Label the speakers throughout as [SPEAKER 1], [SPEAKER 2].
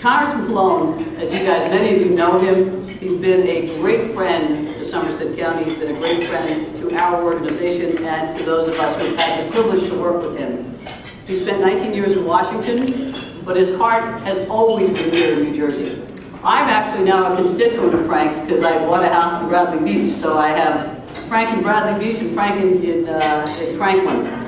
[SPEAKER 1] Congressman Pallone, as you guys, many of you know him, he's been a great friend to Somerset County. He's been a great friend to our organization and to those of us who have had the privilege to work with him. He spent 19 years in Washington, but his heart has always been here in New Jersey. I'm actually now a constituent of Frank's because I bought a house in Bradley Beach, so I have Frank in Bradley Beach and Frank in Franklin.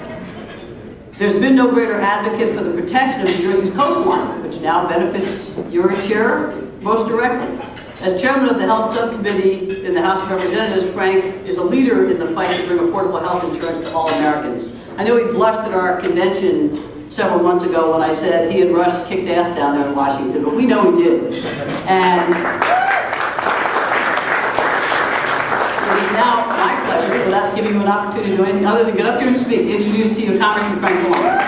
[SPEAKER 1] There's been no greater advocate for the protection of New Jersey's coastline, which now benefits your chair most directly. As chairman of the Health Subcommittee in the House of Representatives, Frank is a leader in the fight to bring affordable health insurance to all Americans. I know he blushed at our convention several months ago when I said he and Rush kicked ass down there in Washington, but we know he did. And it is now my pleasure, without giving you an opportunity to do anything other than get up here and speak, to introduce to you Congressman Frank Pallone.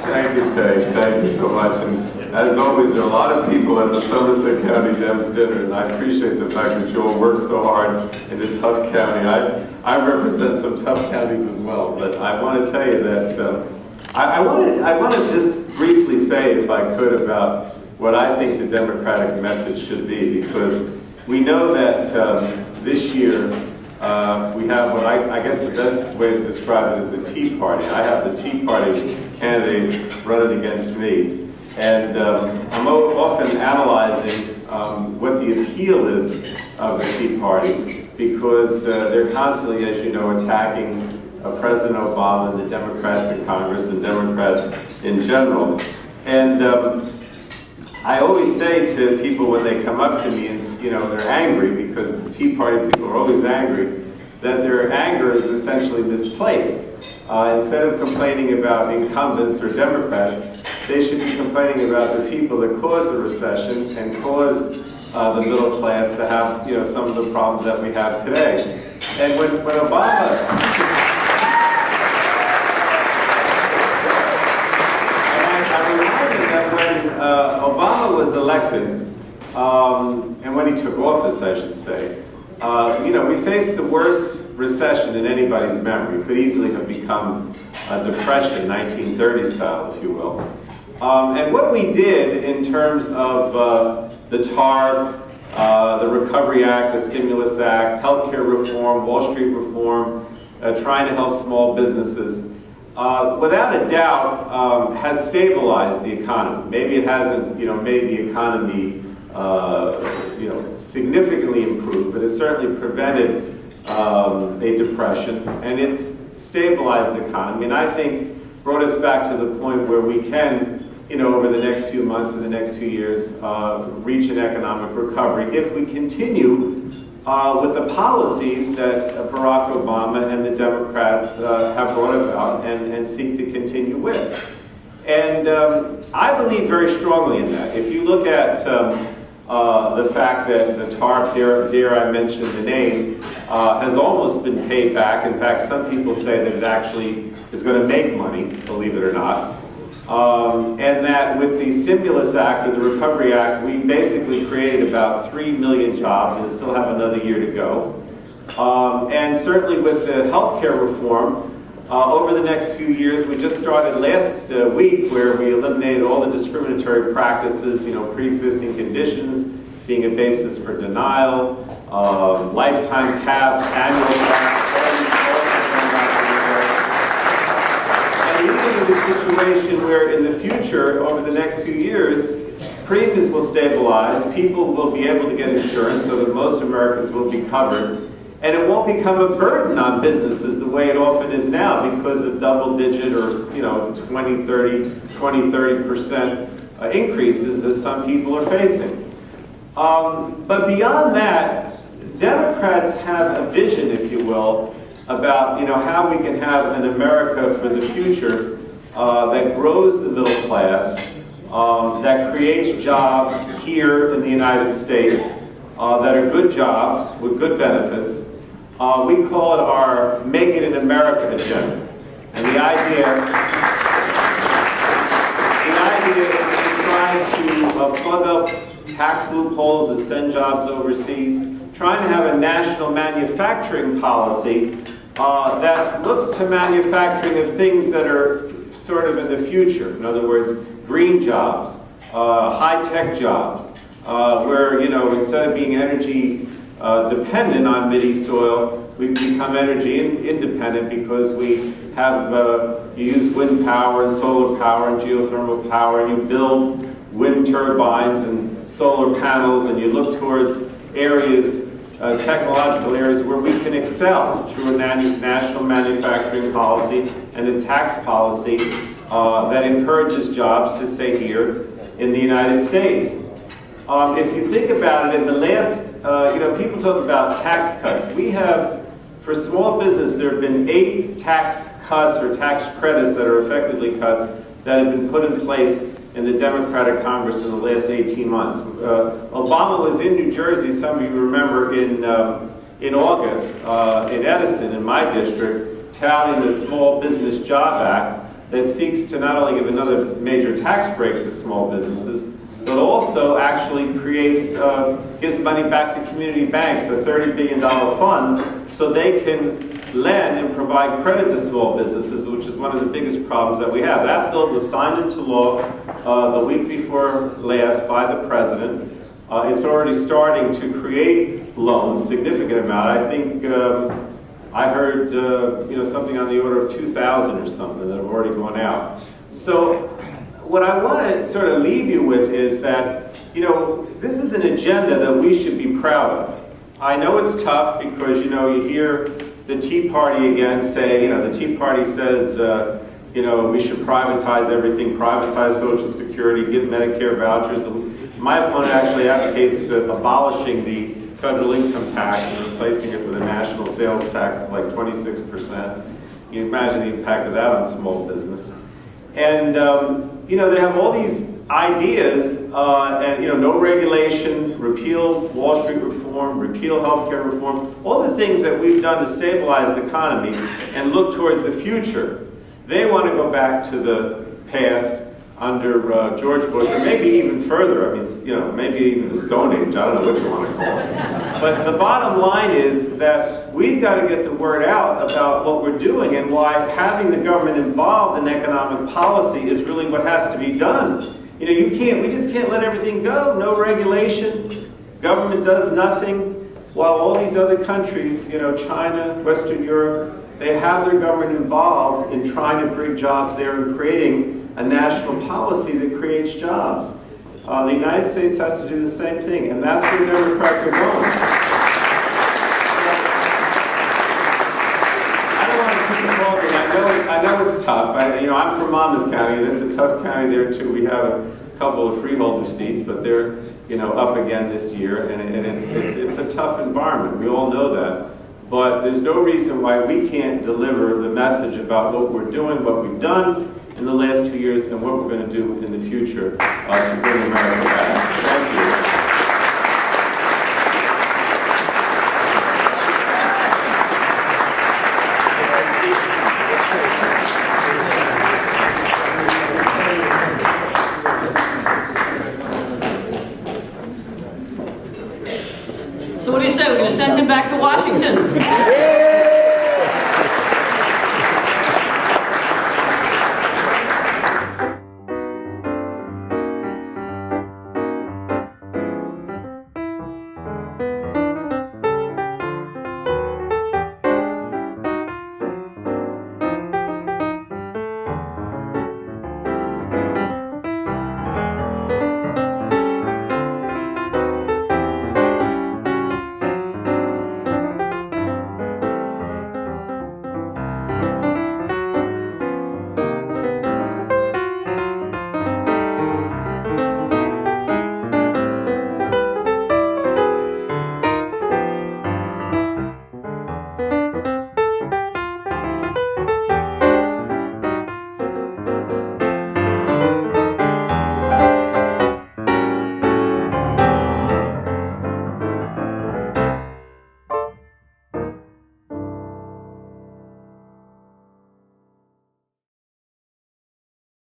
[SPEAKER 2] Thank you, Dave. Thank you so much. And as always, there are a lot of people at the Somerset County Dems dinner, and I appreciate the fact that you all work so hard in a tough county. I represent some tough counties as well, but I want to tell you that I want to just briefly say, if I could, about what I think the Democratic message should be, because we know that this year we have what I guess the best way to describe it is the Tea Party. I have the Tea Party candidate running against me, and I'm often analyzing what the appeal is of the Tea Party, because they're constantly, as you know, attacking President Obama and the Democrats in Congress and Democrats in general. And I always say to people when they come up to me and they're angry, because the Tea Party people are always angry, that their anger is essentially misplaced. Instead of complaining about incumbents or Democrats, they should be complaining about the people that caused the recession and caused the middle class to have some of the problems that we have today. And when Obama... When Obama was elected, and when he took office, I should say, we faced the worst recession in anybody's memory. It could easily have become a depression, 1930 style, if you will. And what we did in terms of the TARP, the Recovery Act, the Stimulus Act, healthcare reform, Wall Street reform, trying to help small businesses, without a doubt, has stabilized the economy. Maybe it hasn't, made the economy, significantly improved, but it certainly prevented a depression, and it's stabilized the economy, and I think brought us back to the point where we can, over the next few months and the next few years, reach an economic recovery if we continue with the policies that Barack Obama and the Democrats have brought about and seek to continue with. And I believe very strongly in that. If you look at the fact that the TARP, there I mentioned the name, has almost been paid back. In fact, some people say that it actually is going to make money, believe it or not. And that with the Stimulus Act or the Recovery Act, we basically created about 3 million jobs and still have another year to go. And certainly with the healthcare reform, over the next few years, we just started last week where we eliminated all the discriminatory practices, pre-existing conditions being a basis for denial, lifetime caps, annual caps, and even in a situation where in the future, over the next few years, premiums will stabilize, people will be able to get insurance so that most Americans will be covered, and it won't become a burden on businesses the way it often is now because of double-digit or 20-30% increases that some people are facing. But beyond that, Democrats have a vision, if you will, about how we can have an America for the future that grows the middle class, that creates jobs here in the United States that are good jobs with good benefits. We call it our Make It in America agenda. And the idea is to try to plug up
[SPEAKER 3] tax loopholes that send jobs overseas, trying to have a national manufacturing policy that looks to manufacturing of things that are sort of in the future. In other words, green jobs, high-tech jobs, where, you know, instead of being energy dependent on Mideast oil, we become energy independent because we have, you use wind power and solar power and geothermal power, and you build wind turbines and solar panels, and you look towards areas, technological areas where we can excel through a national manufacturing policy and a tax policy that encourages jobs to stay here in the United States. If you think about it, in the last, you know, people talk about tax cuts. We have, for small business, there have been 8 tax cuts or tax credits that are effectively cuts that have been put in place in the Democratic Congress in the last 18 months. Obama was in New Jersey, some of you remember, in August, in Edison, in my district, touting the Small Business Job Act that seeks to not only give another major tax break to small businesses, but also actually creates, gives money back to community banks, a $30 billion fund, so they can lend and provide credit to small businesses, which is one of the biggest problems that we have. That bill was signed into law the week before last by the president. It's already starting to create loans, significant amount. I think I heard you know, something on the order of 2,000 or something that have already gone out. So what I want to sort of leave you with is that, you know, this is an agenda that we should be proud of. I know it's tough because, you know, you hear the Tea Party again say, you know, the Tea Party says, you know, we should privatize everything, privatize Social Security, give Medicare vouchers. My opponent actually advocates abolishing the federal income tax and replacing it with a national sales tax of like 26%. You can imagine the impact of that on small business. And, you know, they have all these ideas, and, you know, no regulation, repeal Wall Street reform, repeal healthcare reform, all the things that we've done to stabilize the economy and look towards the future. They want to go back to the past under George Bush, or maybe even further. I mean, you know, maybe even the Stone Age. I don't know what you want to call it. But the bottom line is that we've got to get the word out about what we're doing and why having the government involved in economic policy is really what has to be done. You know, we just can't let everything go. No regulation. Government does nothing. While all these other countries, you know, China, Western Europe, they have their government involved in trying to bring jobs there and creating a national policy that creates jobs. The United States has to do the same thing, and that's where Democrats are going. I don't want to keep talking. I know it's tough. You know, I'm from Monmouth County, and it's a tough county there too. We have a couple of freeholder seats, but they're, you know, up again this year, and it's a tough environment. We all know that. But there's no reason why we can't deliver the message about what we're doing, what we've done in the last 2 years, and what we're going to do in the future to bring America back. Thank you.
[SPEAKER 1] So what do you say? We're going to send him back to Washington.